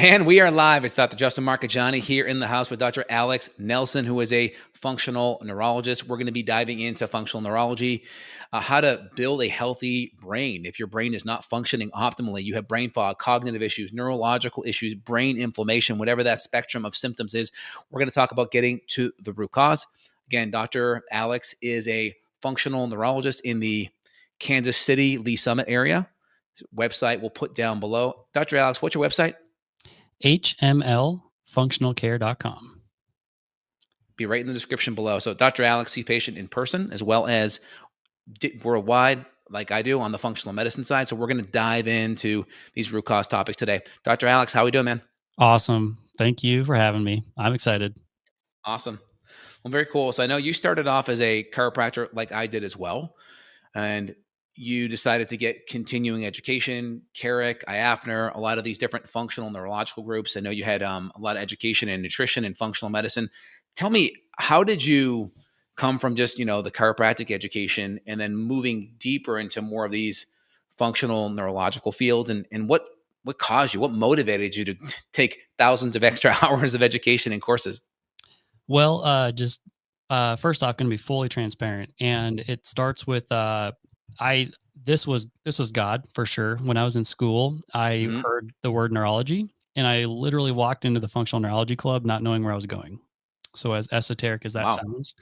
And we are live. It's Dr. Justin Marcagiani here in the house with Dr. Alex Nelson, who is a functional neurologist. We're going to be diving into functional neurology, how to build a healthy brain. If your brain is not functioning optimally, you have brain fog, cognitive issues, neurological issues, brain inflammation, whatever that spectrum of symptoms is, we're going to talk about getting to the root cause. Again, Dr. Alex is a functional neurologist in the Kansas City, Lee Summit area. His website we'll put down below. Dr. Alex, what's your website? hmlfunctionalcare.com. Be right in the description below. So Dr. Alex sees patient in person as well as worldwide, like I do on the functional medicine side. So we're going to dive into these root cause topics today. Dr. Alex, how are we doing, man? Awesome. Thank you for having me. I'm excited. Awesome. Well, very cool. So I know you started off as a chiropractor like I did as well. And you decided to get continuing education, Carrick, IAFNR, a lot of these different functional neurological groups. I know you had a lot of education in nutrition and functional medicine. Tell me, how did you come from just, the chiropractic education and then moving deeper into more of these functional neurological fields? And what caused you, what motivated you to take thousands of extra hours of education and courses? Well, first off, going to be fully transparent, and it starts with this was God for sure. When I was in school, I heard the word neurology, and I literally walked into the functional neurology club not knowing where I was going. So as esoteric as that sounds.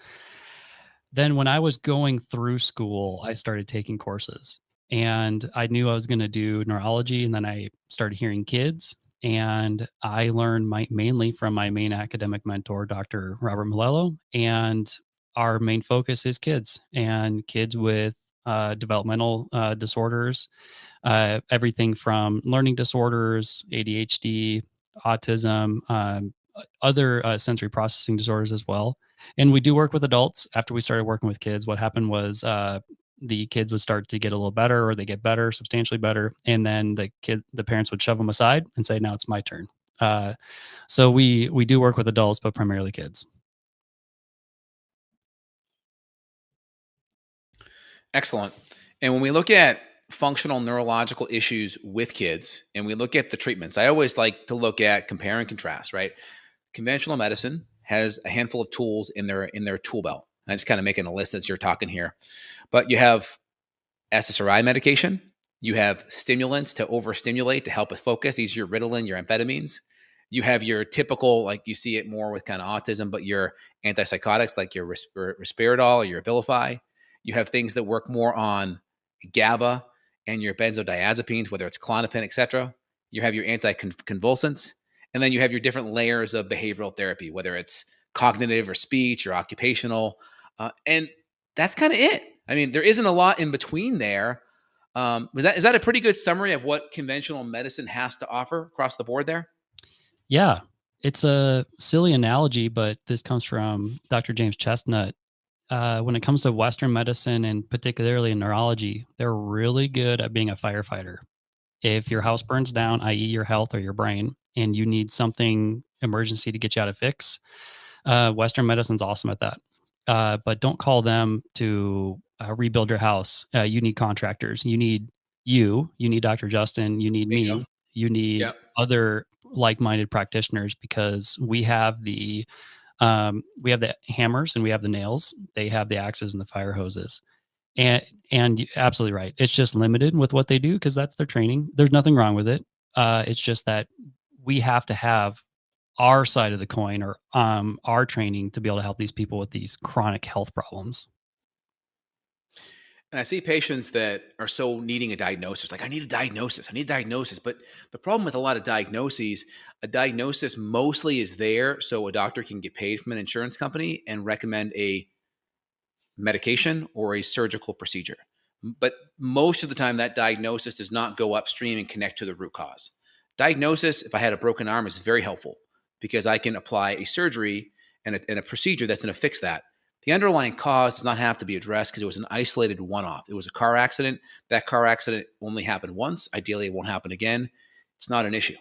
Then when I was going through school, I started taking courses, and I knew I was going to do neurology, and then I started hearing kids. And I learned mainly from my main academic mentor, Dr. Robert Malello, and our main focus is kids and kids with developmental disorders, everything from learning disorders, ADHD, autism, other sensory processing disorders as well. And we do work with adults. After we started working with kids, what happened was the kids would start to get a little better, or they get better, substantially better. And then the parents would shove them aside and say, now it's my turn. So we do work with adults, but primarily kids. Excellent. And when we look at functional neurological issues with kids and we look at the treatments, I always like to look at compare and contrast, right? Conventional medicine has a handful of tools in their tool belt. I'm just kind of making a list as you're talking here. But you have SSRI medication. You have stimulants to overstimulate to help with focus. These are your Ritalin, your amphetamines. You have your typical, like you see it more with kind of autism, but your antipsychotics like your Risperidol or your Abilify. You have things that work more on GABA and your benzodiazepines, whether it's Klonopin, et cetera. You have your anticonvulsants. And then you have your different layers of behavioral therapy, whether it's cognitive or speech or occupational. And that's kind of it. I mean, there isn't a lot in between there. Is that a pretty good summary of what conventional medicine has to offer across the board there? Yeah, it's a silly analogy, but this comes from Dr. James Chestnut. When it comes to Western medicine and particularly in neurology, they're really good at being a firefighter. If your house burns down, i.e. your health or your brain, and you need something emergency to get you out of fix, Western medicine's awesome at that. But don't call them to rebuild your house. You need contractors. You need Dr. Justin. You need me. You need other like-minded practitioners, because we have the hammers and we have the nails. They have the axes and the fire hoses. And you're absolutely right. It's just limited with what they do because that's their training. There's nothing wrong with it. It's just that we have to have our side of the coin, or our training, to be able to help these people with these chronic health problems. And I see patients that are so needing a diagnosis, like I need a diagnosis. But the problem with a lot of diagnoses, a diagnosis mostly is there so a doctor can get paid from an insurance company and recommend a medication or a surgical procedure. But most of the time that diagnosis does not go upstream and connect to the root cause. Diagnosis, if I had a broken arm, is very helpful because I can apply a surgery and a procedure that's going to fix that. The underlying cause does not have to be addressed because it was an isolated one-off. It was a car accident. That car accident only happened once. Ideally, it won't happen again. It's not an issue.